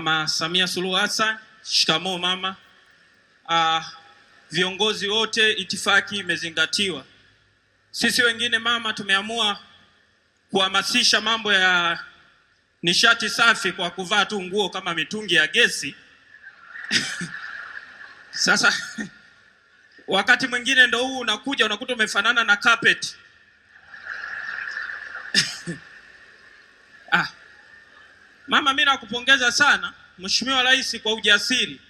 Mama Samia Suluhu Hassan, shikamoo mama. Viongozi wote, itifaki imezingatiwa. Sisi wengine mama tumeamua kuhamasisha mambo ya nishati safi kwa kuvaa tu nguo kama mitungi ya gesi. Sasa wakati mwingine ndo huu unakuja unakuta umefanana na carpet. Mama, mimi nakupongeza sana Mheshimiwa Rais kwa ujasiri,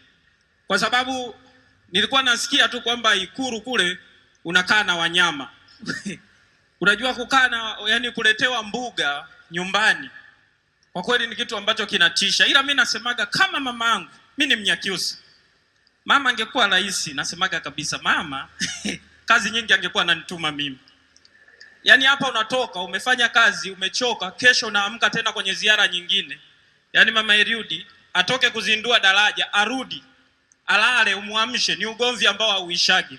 kwa sababu nilikuwa nasikia tu kwamba Ikulu kule unakaa na wanyama. Unajua kukaa na, yani kuletewa mbuga nyumbani, kwa kweli ni kitu ambacho kinatisha. Ila mimi nasemaga kama mama yangu, mimi ni Mnyakyusa, mama angekuwa rais, nasemaga kabisa mama kazi nyingi angekuwa ananituma mimi. Yani hapa unatoka umefanya kazi umechoka, kesho unaamka tena kwenye ziara nyingine. Yani mama Eliud atoke kuzindua daraja, arudi alale, umuamshe, ni ugomvi ambao hauishagi.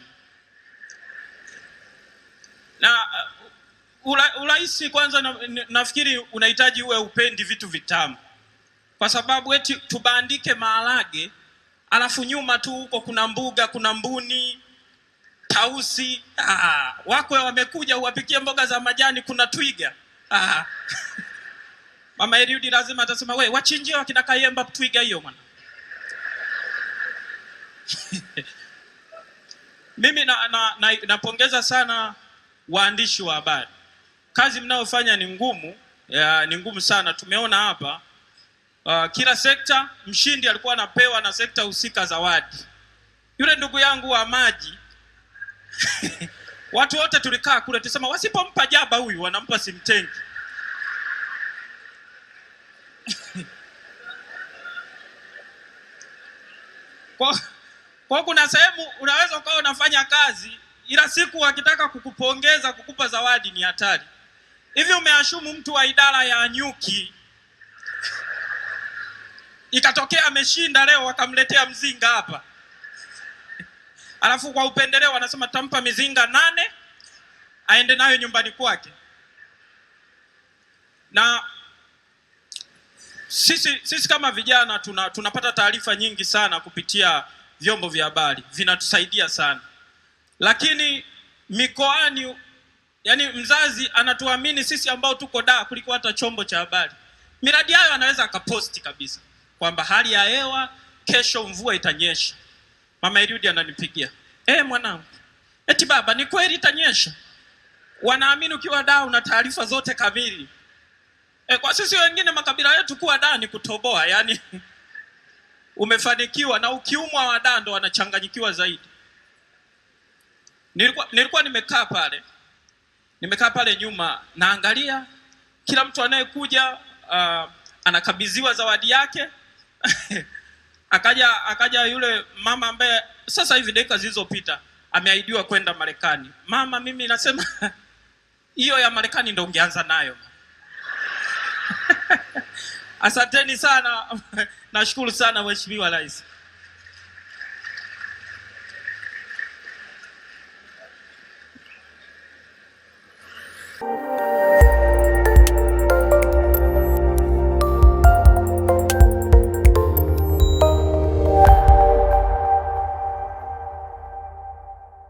Na uraisi kwanza nafikiri unahitaji uwe upendi vitu vitamu, kwa sababu eti tubandike maharage alafu nyuma tu huko kuna mbuga, kuna mbuni, tausi, wako wamekuja uwapikie mboga za majani, kuna twiga. Mama Eliud lazima atasema we wachinjie wakina Kayemba twiga hiyo bwana. Mimi napongeza sana waandishi wa habari. Kazi mnayofanya ni ngumu, ni ngumu sana. Tumeona hapa kila sekta mshindi alikuwa anapewa na sekta husika zawadi. Yule ndugu yangu wa maji watu wote tulikaa kule tusema wasipompa jaba huyu wanampa simtengi. Kwa kuna sehemu unaweza ukawa unafanya kazi, ila siku wakitaka kukupongeza kukupa zawadi ni hatari. Hivi umeashumu mtu wa idara ya nyuki ikatokea ameshinda leo wakamletea mzinga hapa, alafu kwa upendeleo wanasema tampa mizinga 8 aende nayo nyumbani kwake. Na sisi kama vijana tunapata taarifa nyingi sana kupitia vyombo vya habari, vinatusaidia sana. Lakini mikoani, yani mzazi anatuamini sisi ambao tuko da kuliko hata chombo cha habari. Miradi hayo anaweza akaposti kabisa kwamba hali ya hewa kesho mvua itanyesha. Mama Eliud ananipigia, mwanangu, eti baba ni kweli itanyesha? Wanaamini ukiwa da una taarifa zote kamili. Kwa sisi wengine makabila yetu kuwa da ni kutoboa, yani umefanikiwa, na ukiumwa wa da ndo wanachanganyikiwa zaidi. Nilikuwa nimekaa pale nyuma naangalia kila mtu anayekuja anakabidhiwa zawadi yake. akaja yule mama ambaye sasa hivi dakika zilizopita ameahidiwa kwenda Marekani. Mama, mimi nasema hiyo ya Marekani ndo ungeanza nayo. Asanteni sana. Nashukuru sana Mheshimiwa Rais.